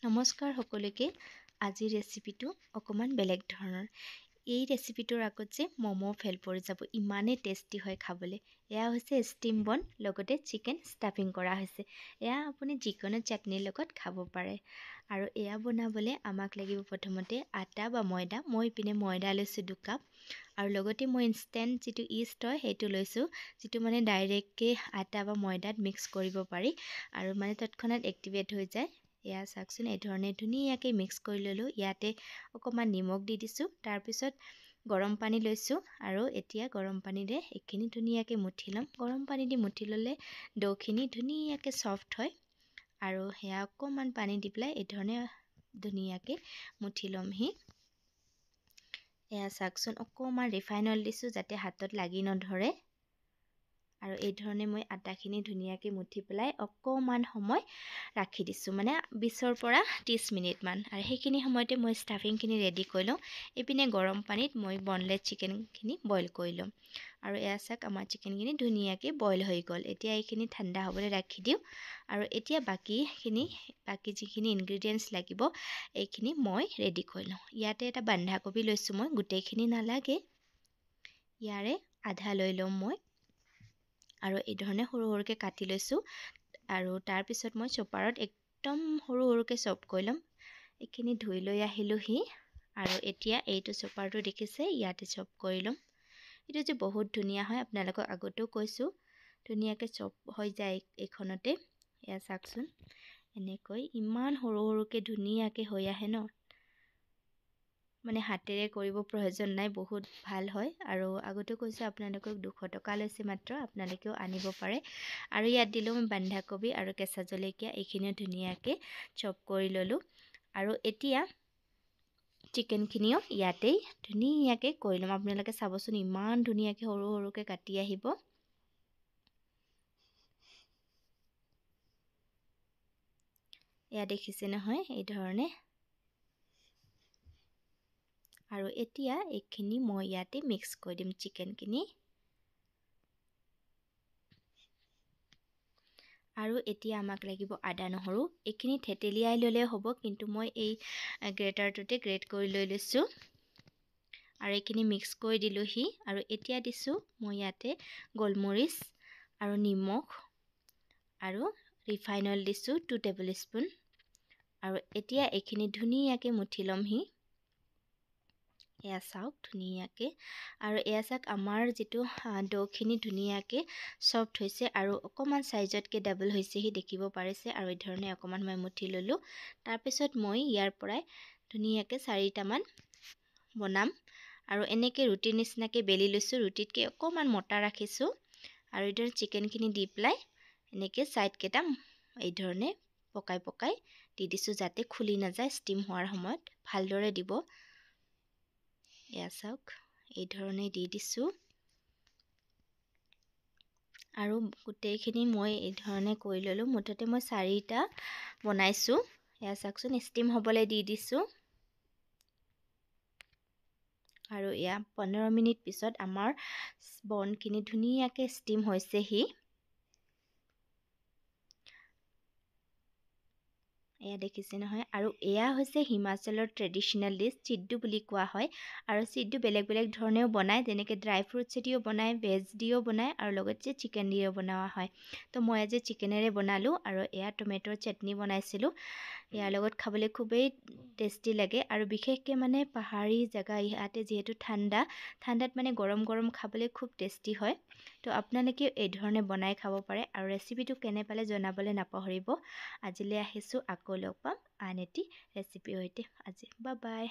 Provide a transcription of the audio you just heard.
নমস্কাৰ সকলোকে। আজিৰ ৰেচিপিটো অকণমান বেলেগ ধৰণৰ। এই ৰেচিপিটোৰ আগত যে ম'ম' ফেল পৰি যাব, ইমানেই টেষ্টি হয় খাবলৈ। এয়া হৈছে ষ্টিম বন, লগতে চিকেন ষ্টাফিং কৰা হৈছে। এয়া আপুনি যিকোনো চাটনিৰ লগত খাব পাৰে। আৰু এয়া বনাবলৈ আমাক লাগিব প্ৰথমতে আটা বা ময়দা। মই ইপিনে ময়দা লৈছোঁ 2 কাপ, আৰু লগতে মই ইনষ্টেণ্ট যিটো ইষ্ট হয় সেইটো লৈছোঁ, যিটো মানে ডাইৰেক্টকৈ আটা বা ময়দাত মিক্স কৰিব পাৰি আৰু মানে তৎক্ষণাত এক্টিভেট হৈ যায়। এয়া চাওকচোন, এই ধৰণে ধুনীয়াকৈ মিক্স কৰি ল'লোঁ। ইয়াতে অকণমান নিমখ দি দিছোঁ, তাৰপিছত গৰম পানী লৈছোঁ, আৰু এতিয়া গৰম পানীৰে এইখিনি ধুনীয়াকৈ মুঠি ল'ম। গৰম পানী দি মুঠি ল'লে ডোখিনি ধুনীয়াকৈ ছফ্ট হয়। আৰু সেয়া অকণমান পানী দি পেলাই এই ধৰণে ধুনীয়াকৈ মুঠি ল'মহি। এয়া চাওকচোন, অকণমান ৰিফাইন অইল দিছোঁ যাতে হাতত লাগি নধৰে। আৰু এই ধৰণে মই আটাখিনি ধুনীয়াকৈ মুঠি পেলাই অকণমান সময় ৰাখি দিছোঁ, মানে 20ৰ পৰা 30 মিনিটমান। আৰু সেইখিনি সময়তে মই ষ্টাফিংখিনি ৰেডি কৰি লওঁ। এইপিনে গৰম পানীত মই বনলেছ চিকেনখিনি বইল কৰি ল'ম। আৰু এয়া চাওক, আমাৰ চিকেনখিনি ধুনীয়াকৈ বইল হৈ গ'ল। এতিয়া এইখিনি ঠাণ্ডা হ'বলৈ ৰাখি দিওঁ। আৰু এতিয়া বাকী যিখিনি ইনগ্ৰিডিয়েণ্টছ লাগিব এইখিনি মই ৰেডি কৰি লওঁ। ইয়াতে এটা বন্ধাকবি লৈছোঁ মই, গোটেইখিনি নালাগে, ইয়াৰে আধা লৈ ল'ম মই। আৰু এই ধৰণে সৰু সৰুকৈ কাটি লৈছোঁ। আৰু তাৰপিছত মই চপাৰত একদম সৰু সৰুকৈ চপ কৰি ল'ম। এইখিনি ধুই লৈ আহিলোঁহি, আৰু এতিয়া এইটো চপাৰটো দেখিছে, ইয়াতে চপ কৰি ল'ম। এইটো যে বহুত ধুনীয়া হয়, আপোনালোকক আগতেও কৈছোঁ, ধুনীয়াকৈ চপ হৈ যায় এইখনতে। এয়া চাওকচোন, এনেকৈ ইমান সৰু সৰুকৈ ধুনীয়াকৈ হৈ আহে ন, মানে হাতেৰে কৰিব প্ৰয়োজন নাই, বহুত ভাল হয়। আৰু আগতে কৈছোঁ আপোনালোকক 200 টকা লৈছে মাত্ৰ, আপোনালোকেও আনিব পাৰে। আৰু ইয়াত দিলোঁ মই বন্ধাকবি আৰু কেঁচা জলকীয়া, এইখিনিও ধুনীয়াকৈ চপ কৰি ল'লোঁ। আৰু এতিয়া চিকেনখিনিও ইয়াতেই ধুনীয়াকৈ কৰি ল'ম। আপোনালোকে চাবচোন, ইমান ধুনীয়াকৈ সৰু সৰুকৈ কাটি আহিব। এয়া দেখিছে নহয়, এই ধৰণে। আৰু এতিয়া এইখিনি মই ইয়াতে মিক্স কৰি দিম চিকেনখিনি। আৰু এতিয়া আমাক লাগিব আদা নহৰু, এইখিনি থেতেলিয়াই ল'লে হ'ব, কিন্তু মই এই গ্ৰেটাৰটোতে গ্ৰেট কৰি লৈ লৈছোঁ। আৰু এইখিনি মিক্স কৰি দিলোঁহি। আৰু এতিয়া দিছোঁ মই ইয়াতে গোলমৰিচ আৰু নিমখ আৰু ৰিফাইন অইল দিছোঁ 2 টেবুল স্পুন। আৰু এতিয়া এইখিনি ধুনীয়াকৈ মুঠি ল'মহি। এয়া চাওক ধুনীয়াকৈ। আৰু এয়া চাওক, আমাৰ যিটো ডোখিনি ধুনীয়াকৈ ছফ্ট হৈছে, আৰু অকণমান চাইজতকৈ ডাবল হৈছেহি, দেখিব পাৰিছে। আৰু এই ধৰণে অকণমান মই মুঠি ল'লোঁ। তাৰপিছত মই ইয়াৰ পৰাই ধুনীয়াকৈ 4টামান বনাম। আৰু এনেকৈ ৰুটিৰ নিচিনাকৈ বেলি লৈছোঁ, ৰুটিতকৈ অকণমান মোটা ৰাখিছোঁ। আৰু এই ধৰণে চিকেনখিনি দি পেলাই এনেকৈ ছাইডকেইটা এই ধৰণে পকাই পকাই দি দিছোঁ, যাতে খুলি নাযায় ষ্টিম হোৱাৰ সময়ত। ভালদৰে দিব। এয়া চাওক, এই ধৰণে দি দিছোঁ। আৰু গোটেইখিনি মই এই ধৰণে কৰি ল'লোঁ। মুঠতে মই 4টা বনাইছোঁ। এয়া চাওকচোন, ষ্টিম হ'বলৈ দি দিছোঁ। আৰু এয়া 15 মিনিট পিছত আমাৰ বনখিনি ধুনীয়াকৈ ষ্টিম হৈছেহি। এয়া দেখিছে নহয়। আৰু এয়া হৈছে হিমাচলৰ ট্ৰেডিশ্যনেল ডিছ, চিড্ডু বুলি কোৱা হয়। আৰু চিড্ডু বেলেগ বেলেগ ধৰণেও বনায়, যেনেকৈ ড্ৰাই ফ্ৰুটছ দিও বনায়, ভেজ দিও বনায়, আৰু লগতে চিকেন দিও বনোৱা হয়। তো মই আজি চিকেনেৰে বনালোঁ। আৰু এয়া টমেট'ৰ চাটনি বনাইছিলোঁ। ইয়াৰ লগত খাবলৈ খুবেই টেষ্টি লাগে। আৰু বিশেষকৈ মানে পাহাৰী জেগা, ইয়াতে যিহেতু ঠাণ্ডাত মানে গৰম গৰম খাবলৈ খুব টেষ্টি হয়। তো আপোনালোকেও এই ধৰণে বনাই খাব পাৰে। আৰু ৰেচিপিটো কেনে পালে জনাবলৈ নাপাহৰিব। আজিলৈ আহিছোঁ, আকৌ লগ পাম আন এটি ৰেচিপিৰ সৈতে। আজি বাই বাই।